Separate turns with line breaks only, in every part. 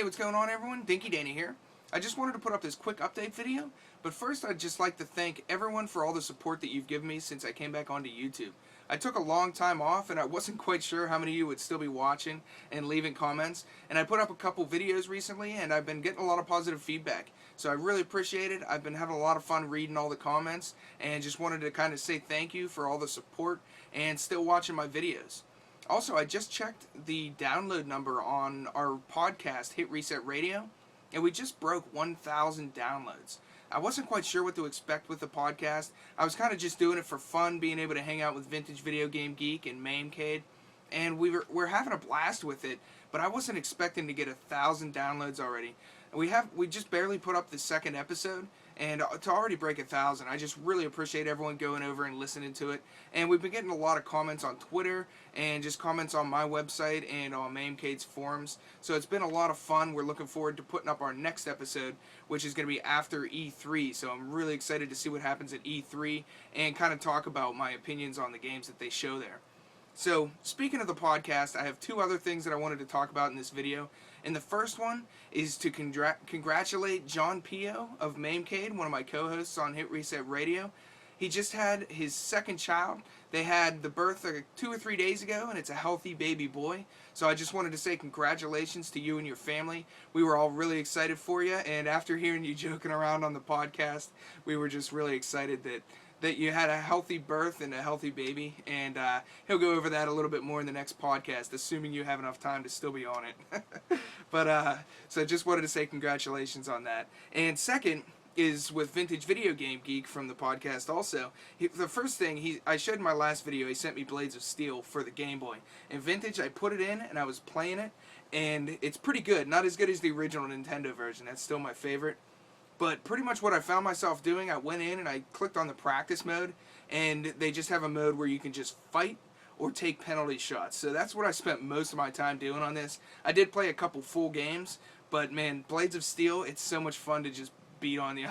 Hey, what's going on, everyone? Dinky Dana here. I just wanted to put up this quick update video, but first I'd just like to thank everyone for all the support that you've given me since I came back onto YouTube. I took a long time off and I wasn't quite sure how many of you would still be watching and leaving comments, and I put up a couple videos recently and I've been getting a lot of positive feedback. So I really appreciate it. I've been having a lot of fun reading all the comments and just wanted to kind of say thank you for all the support and still watching my videos. Also, I just checked the download number on our podcast, Hit Reset Radio, and we just broke 1,000 downloads. I wasn't quite sure what to expect with the podcast. I was kind of just doing it for fun, being able to hang out with Vintage Video Game Geek and Mamecade, and we're having a blast with it, but I wasn't expecting to get 1,000 downloads already. We just barely put up the second episode, and to already break 1,000, I just really appreciate everyone going over and listening to it. And we've been getting a lot of comments on Twitter and just comments on my website and on Mamecade's forums. So it's been a lot of fun. We're looking forward to putting up our next episode, which is going to be after E3. So I'm really excited to see what happens at E3 and kind of talk about my opinions on the games that they show there. So, speaking of the podcast, I have two other things that I wanted to talk about in this video. And the first one is to congratulate John Pio of Mamecade, one of my co-hosts on Hit Reset Radio. He just had his second child. They had the birth 2 or 3 days ago, and it's a healthy baby boy. So I just wanted to say congratulations to you and your family. We were all really excited for you, and after hearing you joking around on the podcast, we were just really excited that you had a healthy birth and a healthy baby, and he'll go over that a little bit more in the next podcast, assuming you have enough time to still be on it. But so just wanted to say congratulations on that. And second is with Vintage Video Game Geek from the podcast also. The first thing, I showed in my last video, he sent me Blades of Steel for the Game Boy. And Vintage, I put it in and I was playing it, and it's pretty good. Not as good as the original Nintendo version. That's still my favorite. But pretty much what I found myself doing, I went in and I clicked on the practice mode, and they just have a mode where you can just fight or take penalty shots. So that's what I spent most of my time doing on this. I did play a couple full games, but man, Blades of Steel, it's so much fun to just beat on the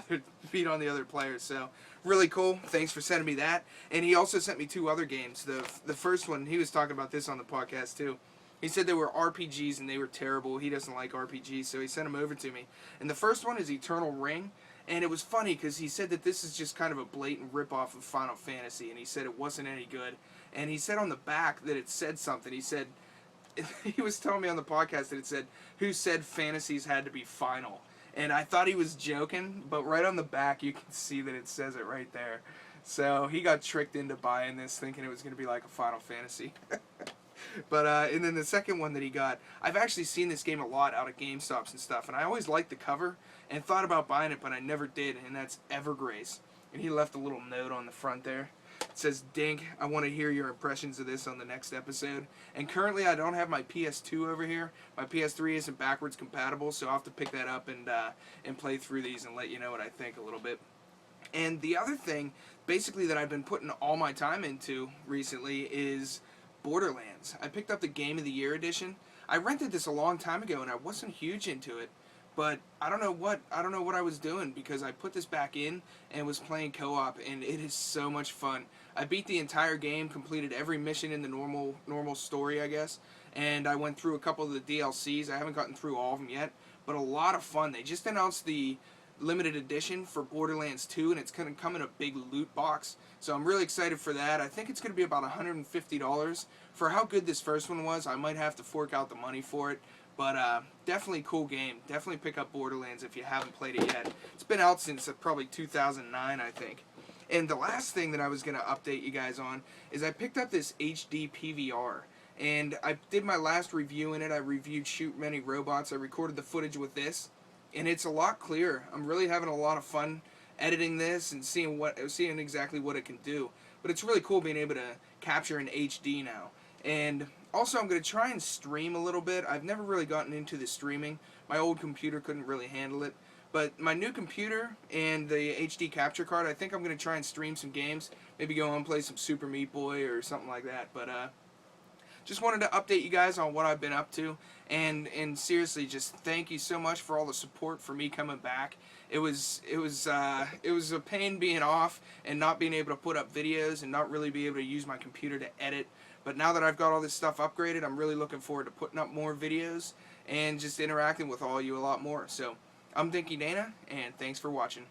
other players. So really cool. Thanks for sending me that. And he also sent me two other games. The first one, he was talking about this on the podcast too. He said they were RPGs and they were terrible. He doesn't like RPGs, so he sent them over to me. And the first one is Eternal Ring. And it was funny because he said that this is just kind of a blatant ripoff of Final Fantasy. And he said it wasn't any good. And he said on the back that it said something. He said, he was telling me on the podcast that it said, "Who said fantasies had to be final?" And I thought he was joking, but right on the back you can see that it says it right there. So he got tricked into buying this thinking it was going to be like a Final Fantasy. But, and then the second one that he got, I've actually seen this game a lot out at GameStops and stuff, and I always liked the cover and thought about buying it, but I never did, and that's Everg Grace. And he left a little note on the front there. It says, "Dink, I want to hear your impressions of this on the next episode." And currently I don't have my PS2 over here. My PS3 isn't backwards compatible, so I'll have to pick that up and play through these and let you know what I think a little bit. And the other thing, basically, that I've been putting all my time into recently is Borderlands. I picked up the Game of the Year edition. I rented this a long time ago and I wasn't huge into it, but I don't know what I was doing, because I put this back in and was playing co-op, and it is so much fun. I beat the entire game, completed every mission in the normal story, I guess, and I went through a couple of the DLCs. I haven't gotten through all of them yet, but a lot of fun. They just announced the limited edition for Borderlands 2, and it's going to come in a big loot box, so I'm really excited for that. I think it's going to be about $150. For how good this first one was, I might have to fork out the money for it, but definitely cool game. Definitely pick up Borderlands if you haven't played it yet. It's been out since probably 2009, I think. And the last thing that I was going to update you guys on is I picked up this HD PVR. And I did my last review in it. I reviewed Shoot Many Robots. I recorded the footage with this, and it's a lot clearer. I'm really having a lot of fun editing this and seeing exactly what it can do. But it's really cool being able to capture in HD now. And also, I'm going to try and stream a little bit. I've never really gotten into the streaming. My old computer couldn't really handle it. But my new computer and the HD capture card, I think I'm going to try and stream some games. Maybe go on and play some Super Meat Boy or something like that. But just wanted to update you guys on what I've been up to, and seriously, just thank you so much for all the support for me coming back. It was a pain being off and not being able to put up videos and not really be able to use my computer to edit. But now that I've got all this stuff upgraded, I'm really looking forward to putting up more videos and just interacting with all you a lot more. So I'm Dinky Dana, and thanks for watching.